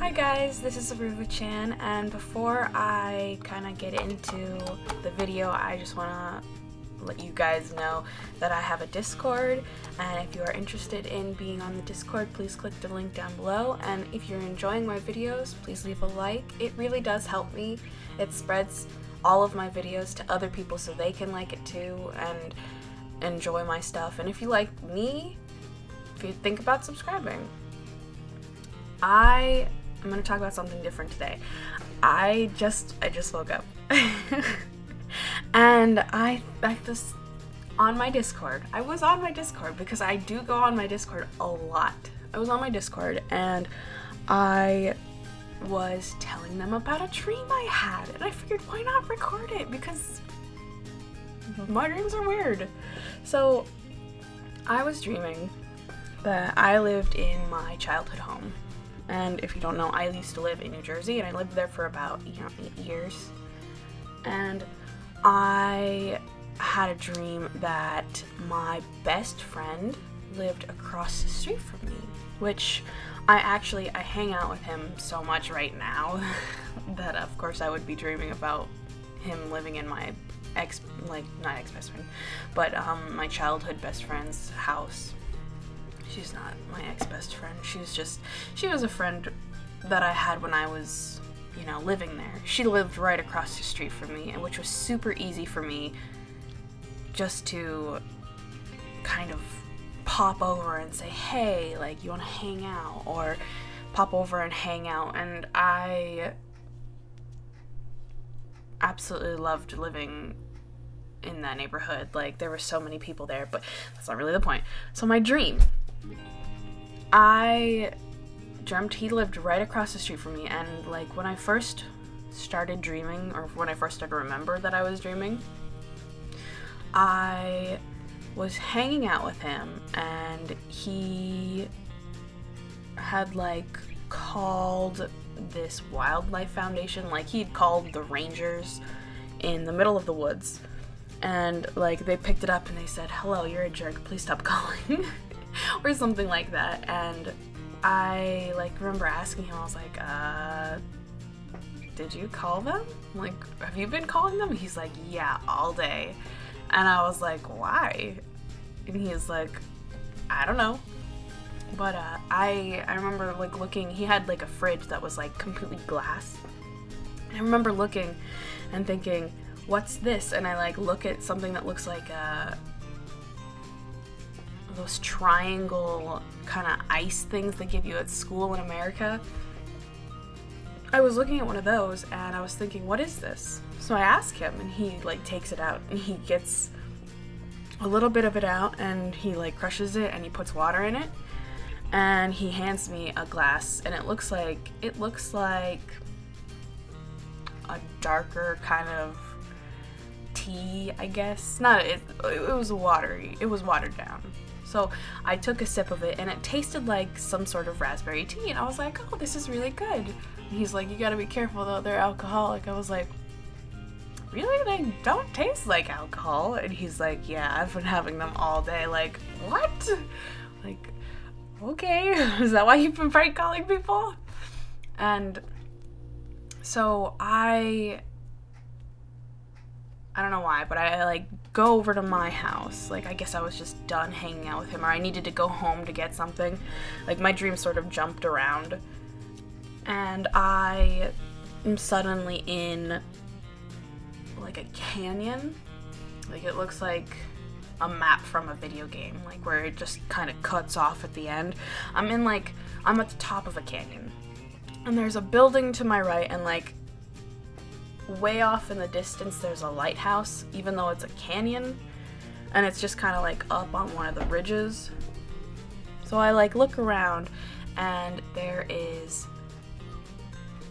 Hi guys, this is AruvaChan, and before I kind of get into the video, I just want to let you guys know that I have a Discord, and if you are interested in being on the Discord, please click the link down below. And if you're enjoying my videos, please leave a like. It really does help me. It spreads all of my videos to other people so they can like it too and enjoy my stuff. And if you like me, if you think about subscribing. I'm going to talk about something different today. I just woke up. And I was on my Discord because I do go on my Discord a lot. I was on my Discord and I was telling them about a dream I had, and I figured why not record it, because my dreams are weird. So I was dreaming that I lived in my childhood home. And if you don't know, I used to live in New Jersey, and I lived there for about 8 years. And I had a dream that my best friend lived across the street from me, which I hang out with him so much right now that of course I would be dreaming about him living in my not ex-best friend, but my childhood best friend's house. She's not my ex-best friend. She was a friend that I had when I was, living there. She lived right across the street from me, and which was super easy for me just to kind of pop over and say, hey, like, you want to hang out? Or pop over and hang out. And I absolutely loved living in that neighborhood. Like, there were so many people there, but that's not really the point. So my dream, I dreamt he lived right across the street from me, and like when I first started dreaming, or when I first started to remember that I was dreaming, I was hanging out with him, and he had like called this wildlife foundation, like he'd called the rangers in the middle of the woods, and like they picked it up and they said, hello, you're a jerk, please stop calling. Or something like that. And I like remember asking him, I was like, did you call them? Like, have you been calling them? He's like, yeah, all day. And I was like, why? And he's like, I don't know. But I remember like looking, he had like a fridge that was like completely glass. And I remember looking and thinking, what's this? And I like look at something that looks like those triangle kind of ice things they give you at school in America. I was looking at one of those and I was thinking, what is this? So I asked him, and he like takes it out, and he gets a little bit of it out, and he like crushes it, and he puts water in it, and he hands me a glass, and it looks like a darker kind of tea, I guess. It was watery. It was watered down. So I took a sip of it, and it tasted like some sort of raspberry tea, and I was like, oh, this is really good. And he's like, you gotta be careful though, they're alcoholic. I was like, really? They don't taste like alcohol? And he's like, yeah, I've been having them all day. Like, what? Like, okay, is that why you've been prank calling people? And so I don't know why, but I like go over to my house. Like, I guess I was just done hanging out with him, or I needed to go home to get something. Like, my dream sort of jumped around, and I am suddenly in like a canyon. Like, it looks like a map from a video game, like where it just kind of cuts off at the end. I'm at the top of a canyon, and there's a building to my right, and like way off in the distance there's a lighthouse, even though it's a canyon, and it's just kind of like up on one of the ridges. So I like look around, and there is,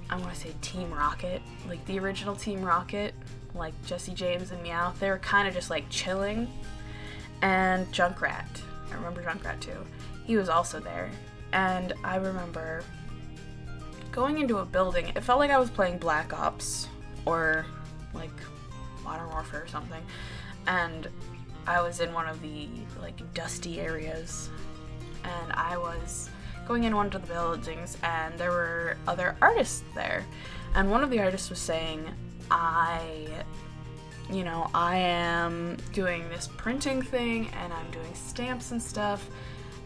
I want to say Team Rocket, like the original Team Rocket, like Jesse James and Meow. They were kind of just like chilling. And Junkrat, I remember Junkrat too, he was also there. And I remember going into a building, it felt like I was playing Black Ops or like Modern Warfare or something, and I was in one of the like dusty areas, and I was going in one of the buildings, and there were other artists there. And one of the artists was saying, I am doing this printing thing, and I'm doing stamps and stuff.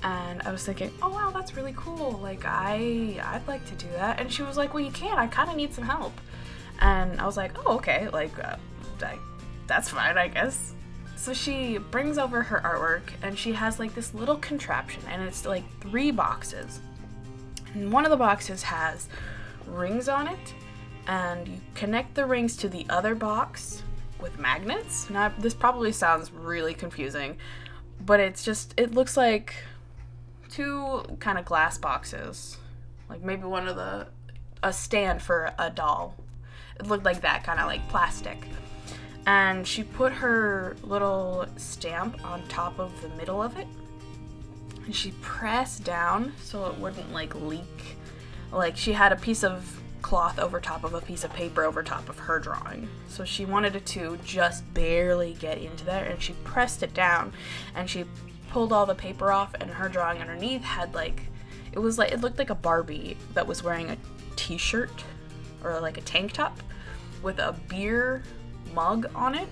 And I was thinking, oh wow, that's really cool. Like, I'd like to do that. And she was like, well, you can't. I kind of need some help. And I was like, oh, okay. Like, that's fine, I guess. So she brings over her artwork, and she has like this little contraption, and it's like 3 boxes. And one of the boxes has rings on it, and you connect the rings to the other box with magnets. Now, this probably sounds really confusing, but it looks like 2 kind of glass boxes, like maybe a stand for a doll. It looked like that, kind of like plastic. And she put her little stamp on top of the middle of it, and she pressed down so it wouldn't like leak. Like, she had a piece of cloth over top of a piece of paper over top of her drawing, so she wanted it to just barely get into there, and she pressed it down, and she pulled all the paper off, and her drawing underneath had it looked like a Barbie that was wearing a t-shirt or like a tank top with a beer mug on it.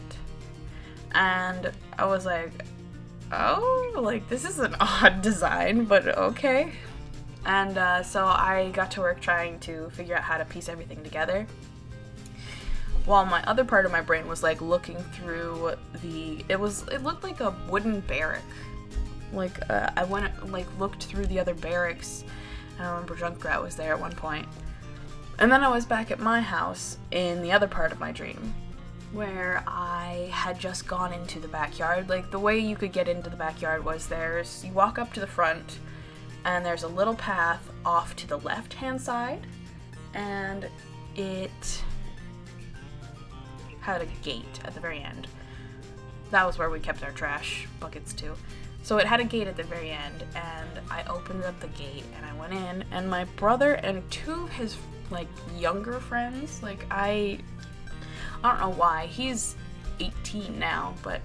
And I was like, oh, like, this is an odd design, but okay. And so I got to work trying to figure out how to piece everything together, while my other part of my brain was like looking through it looked like a wooden barrack. Like, I went looked through the other barracks, and I remember Junkrat was there at one point. And then I was back at my house in the other part of my dream, where I had just gone into the backyard. Like, the way you could get into the backyard was you walk up to the front, and there's a little path off to the left-hand side, and it had a gate at the very end. That was where we kept our trash buckets too. So it had a gate at the very end, and I opened up the gate, and I went in, and my brother and 2 of his, like, younger friends, like, I don't know why, he's 18 now, but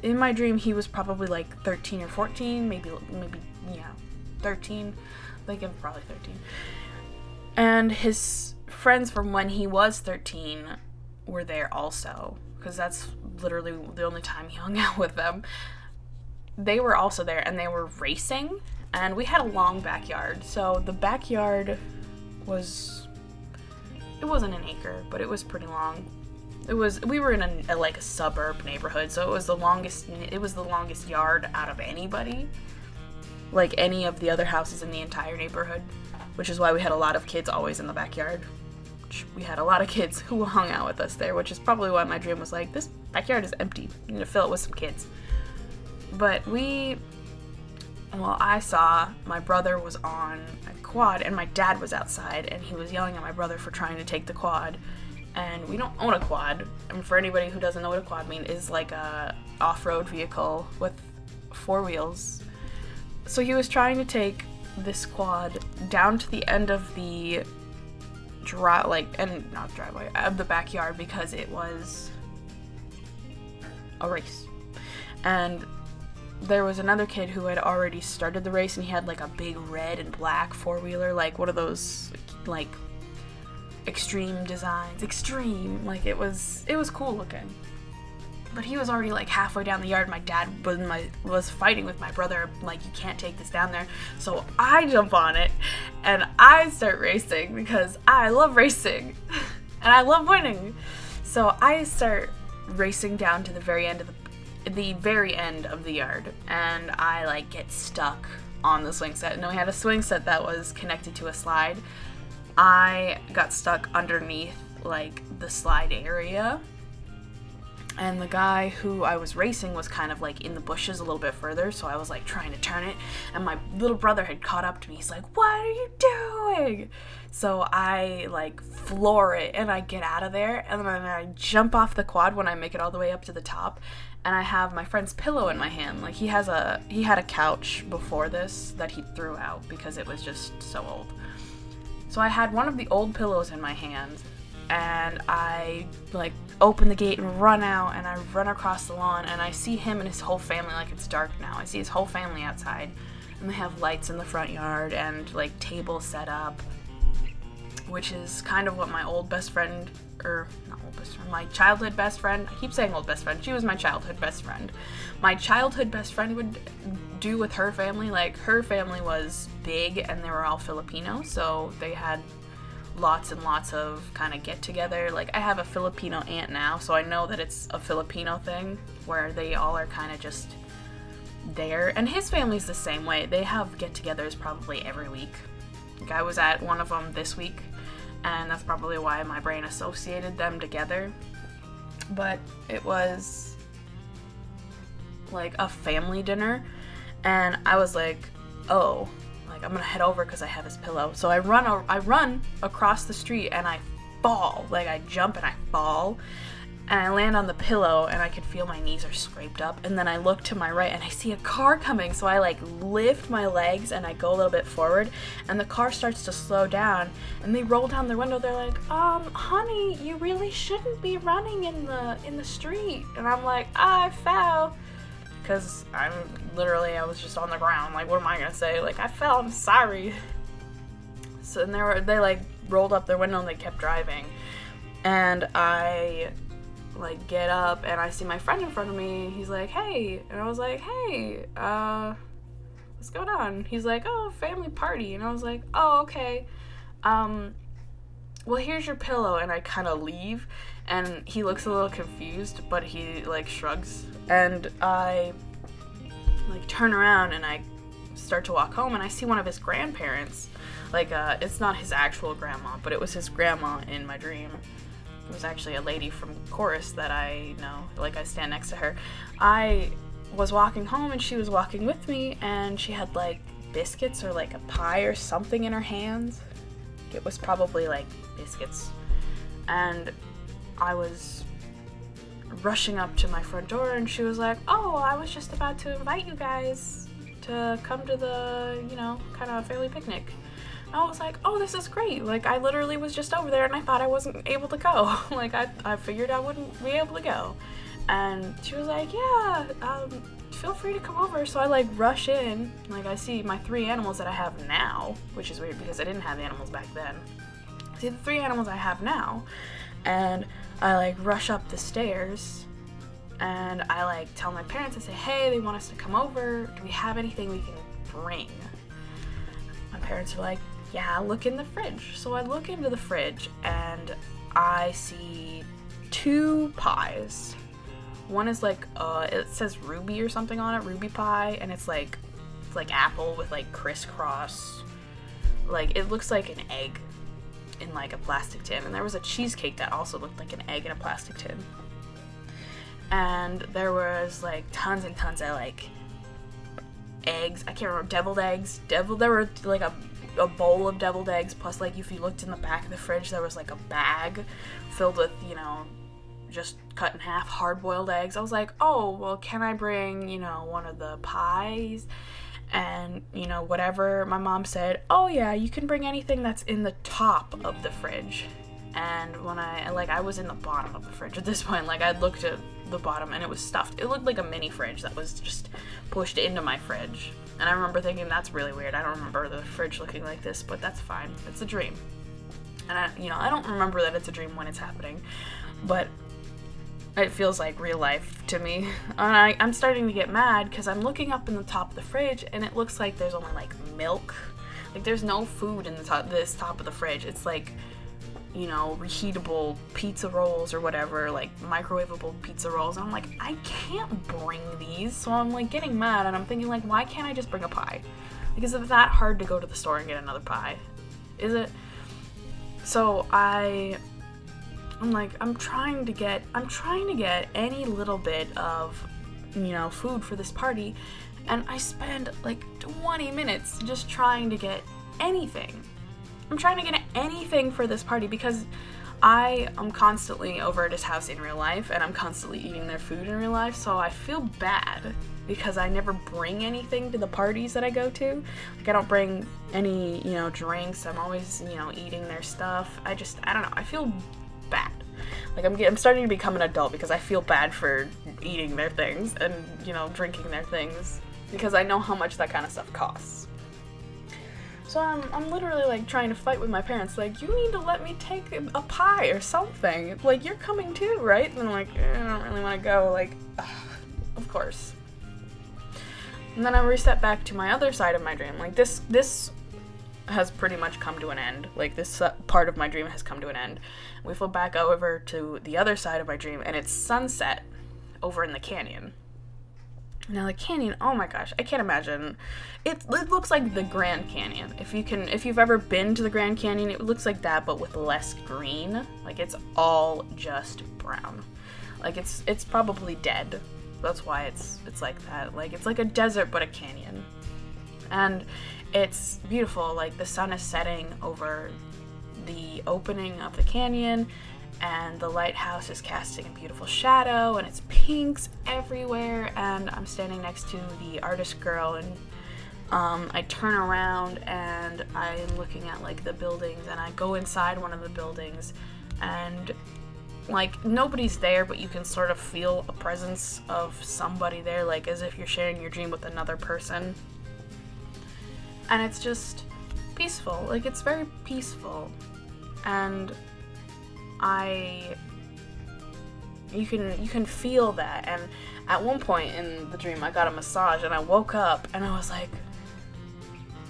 in my dream, he was probably like 13 or 14, maybe, yeah, 13, like, probably 13. And his friends from when he was 13 were there also, because that's literally the only time he hung out with them. They were also there, and they were racing, and we had a long backyard, so the backyard it wasn't an acre, but it was pretty long. We were in a suburb neighborhood, so it was the longest yard out of anybody, like any of the other houses in the entire neighborhood, which is why we had a lot of kids always in the backyard. We had a lot of kids who hung out with us there, which is probably why my dream was like, this backyard is empty, you need to fill it with some kids. But I saw my brother was on a quad, and my dad was outside, and he was yelling at my brother for trying to take the quad. And we don't own a quad. And for anybody who doesn't know what a quad means, is like a off-road vehicle with 4 wheels. So he was trying to take this quad down to the end of the of the backyard, because it was a race. And there was another kid who had already started the race, and he had like a big red and black 4-wheeler, like one of those like extreme designs. Like, it was cool looking. But he was already like halfway down the yard. My dad was fighting with my brother, like, you can't take this down there. So I jump on it, and I start racing, because I love racing and I love winning. So I start racing down to the very end of the yard, and I like get stuck on the swing set. And we had a swing set that was connected to a slide. I got stuck underneath like the slide area, and the guy who I was racing was kind of like in the bushes a little bit further, so I was like trying to turn it, and my little brother had caught up to me. He's like, what are you doing? So I like floor it, and I get out of there, and then I jump off the quad when I make it all the way up to the top, and I have my friend's pillow in my hand. Like, he had a couch before this that he threw out because it was just so old. So I had one of the old pillows in my hand, and I like open the gate and run out, and I run across the lawn, and I see him and his whole family. Like, it's dark now. I see his whole family outside, and they have lights in the front yard and like tables set up, which is kind of what my old best friend, or not old best friend, my childhood best friend, I keep saying old best friend, she was my childhood best friend. My childhood best friend would do with her family. Like, her family was big and they were all Filipino, so they had lots and lots of kind of get together. Like, I have a Filipino aunt now, so I know that it's a Filipino thing where they all are kind of just there. And his family's the same way. They have get-togethers probably every week. Like, I was at one of them this week, and that's probably why my brain associated them together. But it was like a family dinner, and I was like, oh, like, I'm gonna head over because I have his pillow. So I run across the street, and I fall. Like, I jump and I fall, and I land on the pillow, and I can feel my knees are scraped up. And then I look to my right, and I see a car coming. So I like lift my legs, and I go a little bit forward, and the car starts to slow down, and they roll down their window. They're like, honey, you really shouldn't be running in the street. And I'm like, I fell. Because I was just on the ground. Like, what am I gonna say? Like, I fell, I'm sorry. So and they like rolled up their window and they kept driving. And I like get up and I see my friend in front of me. He's like, hey. And I was like, hey, what's going on? He's like, oh, family party. And I was like, oh, okay. Well, here's your pillow. And I kind of leave, and he looks a little confused, but he like shrugs, and I like turn around and I start to walk home, and I see one of his grandparents. Like, it's not his actual grandma, but it was his grandma in my dream. It was actually a lady from chorus that I know. Like, I stand next to her. I was walking home, and she was walking with me, and she had like biscuits or like a pie or something in her hands. It was probably like biscuits. And I was rushing up to my front door, and she was like, oh, I was just about to invite you guys to come to the, you know, kind of family picnic. And I was like, oh, this is great. Like, I literally was just over there, and I thought I wasn't able to go. Like, I figured I wouldn't be able to go. And she was like, yeah, feel free to come over. So I like rush in. Like, I see my 3 animals that I have now, which is weird because I didn't have the animals back then. I see the 3 animals I have now, and I like rush up the stairs, and I like tell my parents, I say, hey, they want us to come over. Do we have anything we can bring? My parents are like, yeah, look in the fridge. So I look into the fridge, and I see 2 pies. One is like, it says Ruby or something on it, Ruby pie, and it's like apple with like crisscross. Like, it looks like an egg in like a plastic tin. And there was a cheesecake that also looked like an egg in a plastic tin. And there was like tons and tons of like eggs. I can't remember, deviled eggs. There were like a bowl of deviled eggs, plus like if you looked in the back of the fridge, there was like a bag filled with, you know, just cut in half hard-boiled eggs. I was like, oh, well, can I bring, you know, one of the pies? And, you know, whatever. My mom said, oh yeah, you can bring anything that's in the top of the fridge. And when I was in the bottom of the fridge at this point. Like, I looked at the bottom and it was stuffed. It looked like a mini fridge that was just pushed into my fridge. And I remember thinking, that's really weird. I don't remember the fridge looking like this, but that's fine. It's a dream. And I don't remember that it's a dream when it's happening, but it feels like real life to me. And I'm starting to get mad because I'm looking up in the top of the fridge, and it looks like there's only like milk. Like, there's no food in this top of the fridge. It's like, you know, reheatable pizza rolls or whatever, like microwavable pizza rolls. And I'm like, I can't bring these. So I'm like getting mad, and I'm thinking like, why can't I just bring a pie? Like, is it that hard to go to the store and get another pie? Is it? So I'm like, I'm trying to get any little bit of, you know, food for this party, and I spend like 20 minutes just trying to get anything. I'm trying to get anything for this party because I am constantly over at his house in real life, and I'm constantly eating their food in real life, so I feel bad because I never bring anything to the parties that I go to. Like, I don't bring any, you know, drinks. I'm always, you know, eating their stuff. I don't know. I feel bad. Like, I'm starting to become an adult because I feel bad for eating their things and, you know, drinking their things, because I know how much that kind of stuff costs. So I'm literally, like, trying to fight with my parents, like, you need to let me take a pie or something. Like, you're coming too, right? And I'm like, I don't really want to go. Like, ugh, of course. And then I reset back to my other side of my dream. Like, this has pretty much come to an end. Like, this part of my dream has come to an end. We flip back over to the other side of my dream, and it's sunset over in the canyon. Now the canyon, oh my gosh, I can't imagine. It looks like the Grand Canyon. If you've ever been to the Grand Canyon, it looks like that, but with less green. Like, it's all just brown. Like, it's probably dead. That's why it's like that. Like, it's like a desert but a canyon. And it's beautiful. Like, the sun is setting over the opening of the canyon, and the lighthouse is casting a beautiful shadow, and it's pinks everywhere, and I'm standing next to the artist girl, and I turn around and I'm looking at, like, the buildings, and I go inside one of the buildings, and, like, nobody's there, but you can sort of feel a presence of somebody there, like, as if you're sharing your dream with another person. And it's just peaceful. Like, it's very peaceful. And you can feel that. And at one point in the dream, I got a massage, and I woke up and I was like,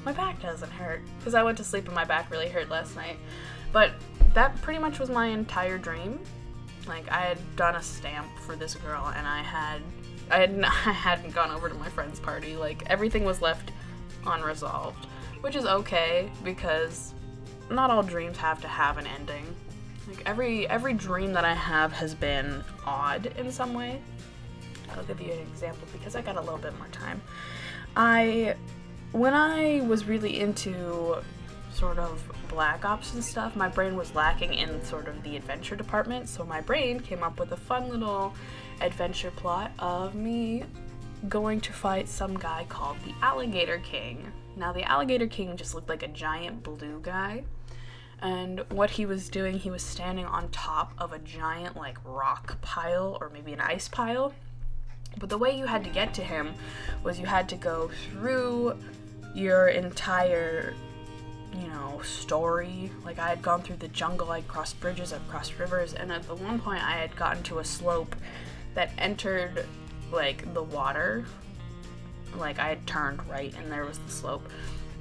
my back doesn't hurt, because I went to sleep and my back really hurt last night. But that pretty much was my entire dream. Like, I had done a stamp for this girl, and I hadn't gone over to my friend's party. Like, everything was left unresolved, which is okay, because not all dreams have to have an ending. Like, every dream that I have has been odd in some way. I'll give you an example because I got a little bit more time. When I was really into sort of Black Ops and stuff, my brain was lacking in sort of the adventure department, so my brain came up with a fun little adventure plot of me going to fight some guy called the Alligator King. Now, the Alligator King just looked like a giant blue guy, and what he was doing, he was standing on top of a giant, like, rock pile, or maybe an ice pile. But the way you had to get to him was you had to go through your entire, you know, story. Like, I had gone through the jungle, I'd crossed bridges, I'd crossed rivers, and at the one point I had gotten to a slope that entered, like, the water. Like, I had turned right and there was the slope,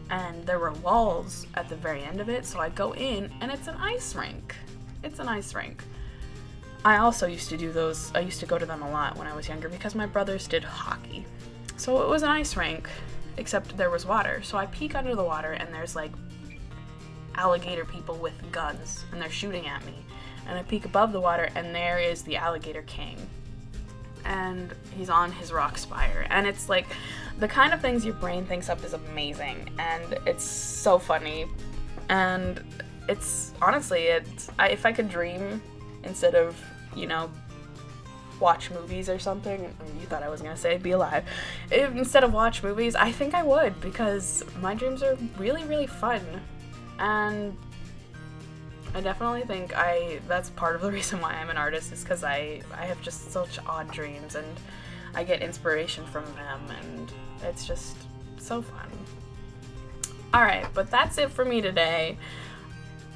and there were walls at the very end of it, so I go in and it's an ice rink. It's an ice rink. I also used to do those, I used to go to them a lot when I was younger because my brothers did hockey. So it was an ice rink, except there was water. So I peek under the water and there's, like, alligator people with guns, and they're shooting at me. And I peek above the water and there is the Alligator King. And he's on his rock spire, and it's like the kind of things your brain thinks up is amazing, and it's so funny, and it's honestly, if I could dream instead of, you know, watch movies or something, you thought I was gonna say be alive, instead of watch movies, I think I would, because my dreams are really, really fun, and I definitely think that's part of the reason why I'm an artist, is because I have just such odd dreams, and I get inspiration from them, and it's just so fun. Alright, but that's it for me today.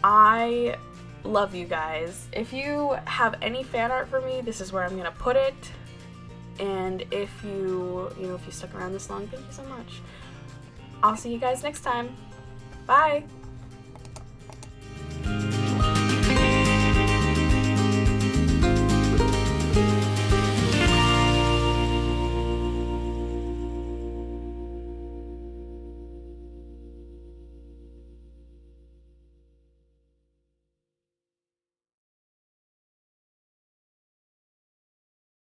I love you guys. If you have any fan art for me, this is where I'm gonna put it. And if you stuck around this long, thank you so much. I'll see you guys next time. Bye!